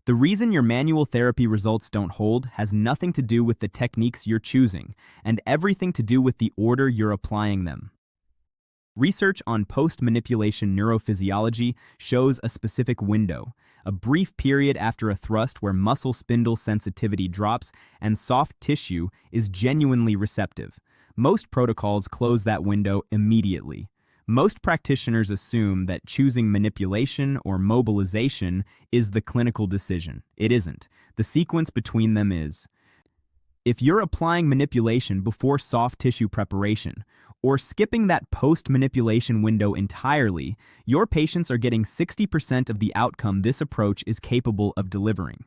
The reason your manual therapy results don't hold has nothing to do with the techniques you're choosing, and everything to do with the order you're applying them. Research on post-manipulation neurophysiology shows a specific window, a brief period after a thrust where muscle spindle sensitivity drops and soft tissue is genuinely receptive. Most protocols close that window immediately. Most practitioners assume that choosing manipulation or mobilization is the clinical decision. It isn't. The sequence between them is. If you're applying manipulation before soft tissue preparation, or skipping that post-manipulation window entirely, your patients are getting 60% of the outcome this approach is capable of delivering.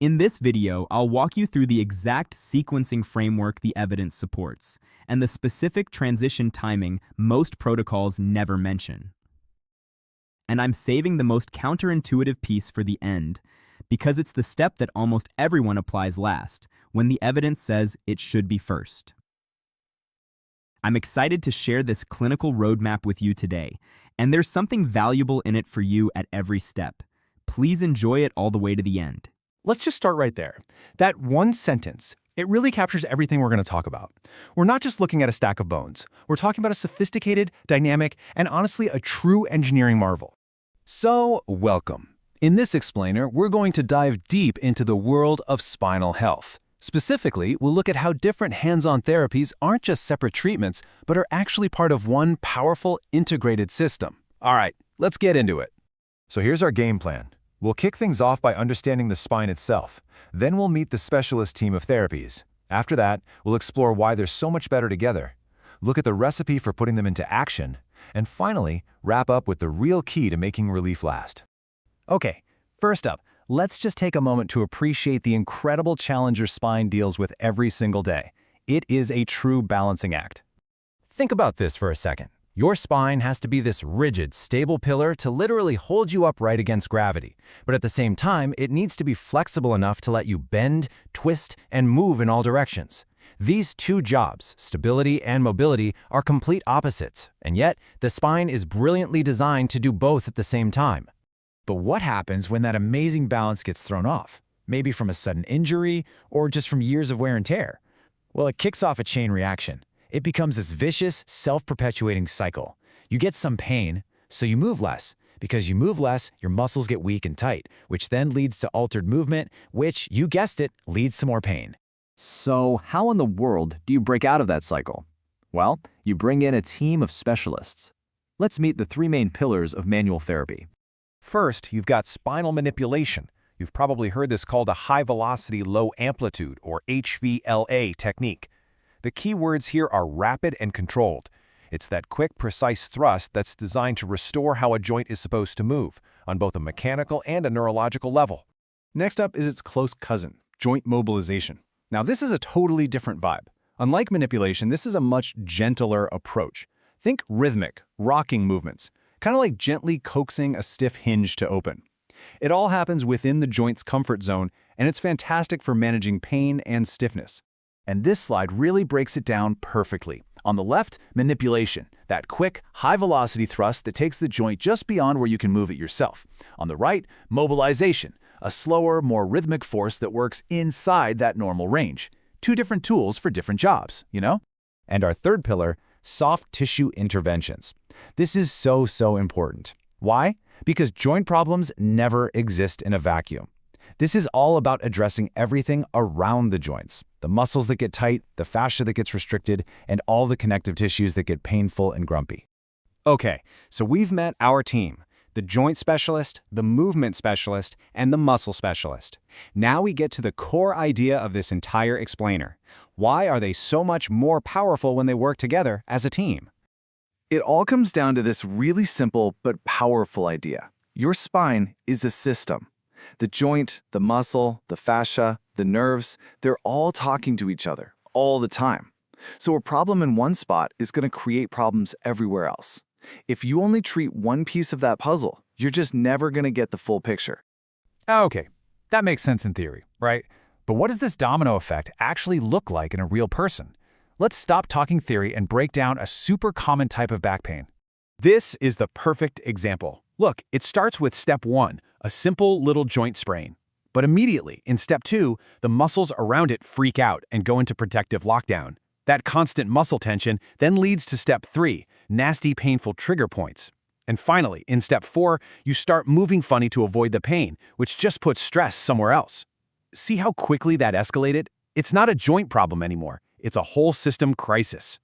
In this video, I'll walk you through the exact sequencing framework the evidence supports, and the specific transition timing most protocols never mention. And I'm saving the most counterintuitive piece for the end, because it's the step that almost everyone applies last, when the evidence says it should be first. I'm excited to share this clinical roadmap with you today, and there's something valuable in it for you at every step. Please enjoy it all the way to the end. Let's just start right there. That one sentence, it really captures everything we're going to talk about. We're not just looking at a stack of bones. We're talking about a sophisticated, dynamic, and honestly a true engineering marvel. So, welcome. In this explainer, we're going to dive deep into the world of spinal health. Specifically, we'll look at how different hands-on therapies aren't just separate treatments, but are actually part of one powerful, integrated system. All right, let's get into it. So here's our game plan. We'll kick things off by understanding the spine itself. Then we'll meet the specialist team of therapies. After that, we'll explore why they're so much better together, look at the recipe for putting them into action, and finally, wrap up with the real key to making relief last. Okay, first up, let's just take a moment to appreciate the incredible challenge your spine deals with every single day. It is a true balancing act. Think about this for a second. Your spine has to be this rigid, stable pillar to literally hold you upright against gravity. But at the same time, it needs to be flexible enough to let you bend, twist, and move in all directions. These two jobs, stability and mobility, are complete opposites, and yet the spine is brilliantly designed to do both at the same time. But what happens when that amazing balance gets thrown off? Maybe from a sudden injury or just from years of wear and tear? Well, it kicks off a chain reaction. It becomes this vicious, self-perpetuating cycle. You get some pain, so you move less. Because you move less, your muscles get weak and tight, which then leads to altered movement, which, you guessed it, leads to more pain. So how in the world do you break out of that cycle? Well, you bring in a team of specialists. Let's meet the three main pillars of manual therapy. First, you've got spinal manipulation. You've probably heard this called a high-velocity, low-amplitude, or HVLA technique. The key words here are rapid and controlled. It's that quick, precise thrust that's designed to restore how a joint is supposed to move, on both a mechanical and a neurological level. Next up is its close cousin, joint mobilization. Now, this is a totally different vibe. Unlike manipulation, this is a much gentler approach. Think rhythmic, rocking movements, kind of like gently coaxing a stiff hinge to open. It all happens within the joint's comfort zone, and it's fantastic for managing pain and stiffness. And this slide really breaks it down perfectly. On the left, manipulation, that quick, high-velocity thrust that takes the joint just beyond where you can move it yourself. On the right, mobilization, a slower, more rhythmic force that works inside that normal range. Two different tools for different jobs, you know? And our third pillar, soft tissue interventions. This is so important. Why? Because joint problems never exist in a vacuum. This is all about addressing everything around the joints. The muscles that get tight, the fascia that gets restricted, and all the connective tissues that get painful and grumpy. Okay, so we've met our team, the joint specialist, the movement specialist, and the muscle specialist. Now we get to the core idea of this entire explainer. Why are they so much more powerful when they work together as a team? It all comes down to this really simple but powerful idea. Your spine is a system. The joint, the muscle, the fascia, the nerves, they're all talking to each other all the time. So a problem in one spot is going to create problems everywhere else. If you only treat one piece of that puzzle, you're just never going to get the full picture. Okay, that makes sense in theory, right? But what does this domino effect actually look like in a real person? Let's stop talking theory and break down a super common type of back pain. This is the perfect example. Look, it starts with step 1, a simple little joint sprain. But immediately, in step 2, the muscles around it freak out and go into protective lockdown. That constant muscle tension then leads to step 3, nasty, painful trigger points. And finally, in step 4, you start moving funny to avoid the pain, which just puts stress somewhere else. See how quickly that escalated? It's not a joint problem anymore. It's a whole system crisis.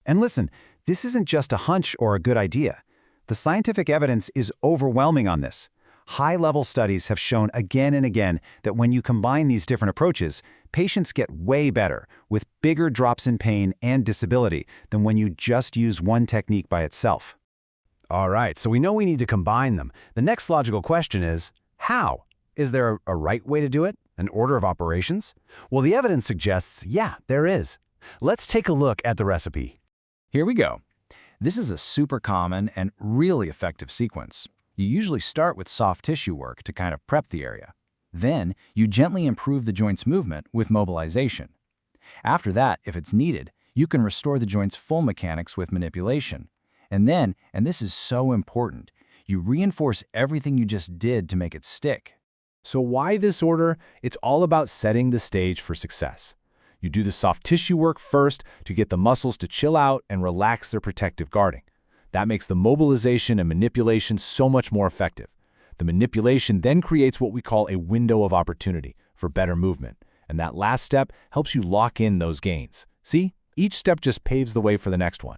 And listen, this isn't just a hunch or a good idea. The scientific evidence is overwhelming on this. High-level studies have shown again and again that when you combine these different approaches, patients get way better, with bigger drops in pain and disability than when you just use one technique by itself. All right, so we know we need to combine them. The next logical question is, how? Is there a right way to do it? An order of operations? Well, the evidence suggests, yeah, there is. Let's take a look at the recipe. Here we go. This is a super common and really effective sequence. You usually start with soft tissue work to kind of prep the area. Then, you gently improve the joint's movement with mobilization. After that, if it's needed, you can restore the joint's full mechanics with manipulation. And then, and this is so important, you reinforce everything you just did to make it stick. So why this order? It's all about setting the stage for success. You do the soft tissue work first to get the muscles to chill out and relax their protective guarding. That makes the mobilization and manipulation so much more effective. The manipulation then creates what we call a window of opportunity for better movement, and that last step helps you lock in those gains. See? Each step just paves the way for the next one.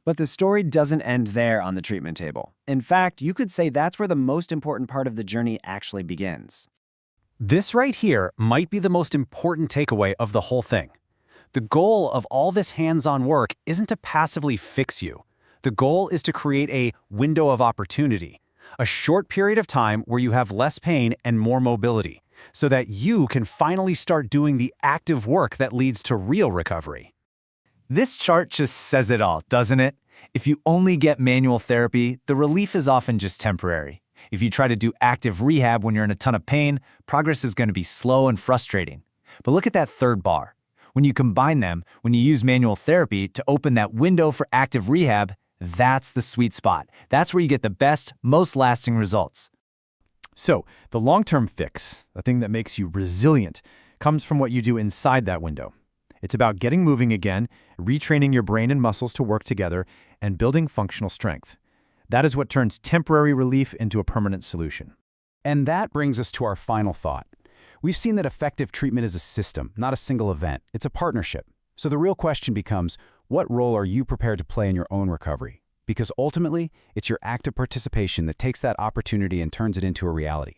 But the story doesn't end there on the treatment table. In fact, you could say that's where the most important part of the journey actually begins. This right here might be the most important takeaway of the whole thing. The goal of all this hands-on work isn't to passively fix you. The goal is to create a window of opportunity, a short period of time where you have less pain and more mobility, so that you can finally start doing the active work that leads to real recovery. This chart just says it all, doesn't it? If you only get manual therapy, the relief is often just temporary. If you try to do active rehab when you're in a ton of pain, progress is going to be slow and frustrating. But look at that third bar. When you combine them, when you use manual therapy to open that window for active rehab, that's the sweet spot. That's where you get the best, most lasting results. So, the long-term fix, the thing that makes you resilient, comes from what you do inside that window. It's about getting moving again, retraining your brain and muscles to work together, and building functional strength. That is what turns temporary relief into a permanent solution. And that brings us to our final thought. We've seen that effective treatment is a system, not a single event. It's a partnership. So the real question becomes, what role are you prepared to play in your own recovery? Because ultimately, it's your active participation that takes that opportunity and turns it into a reality.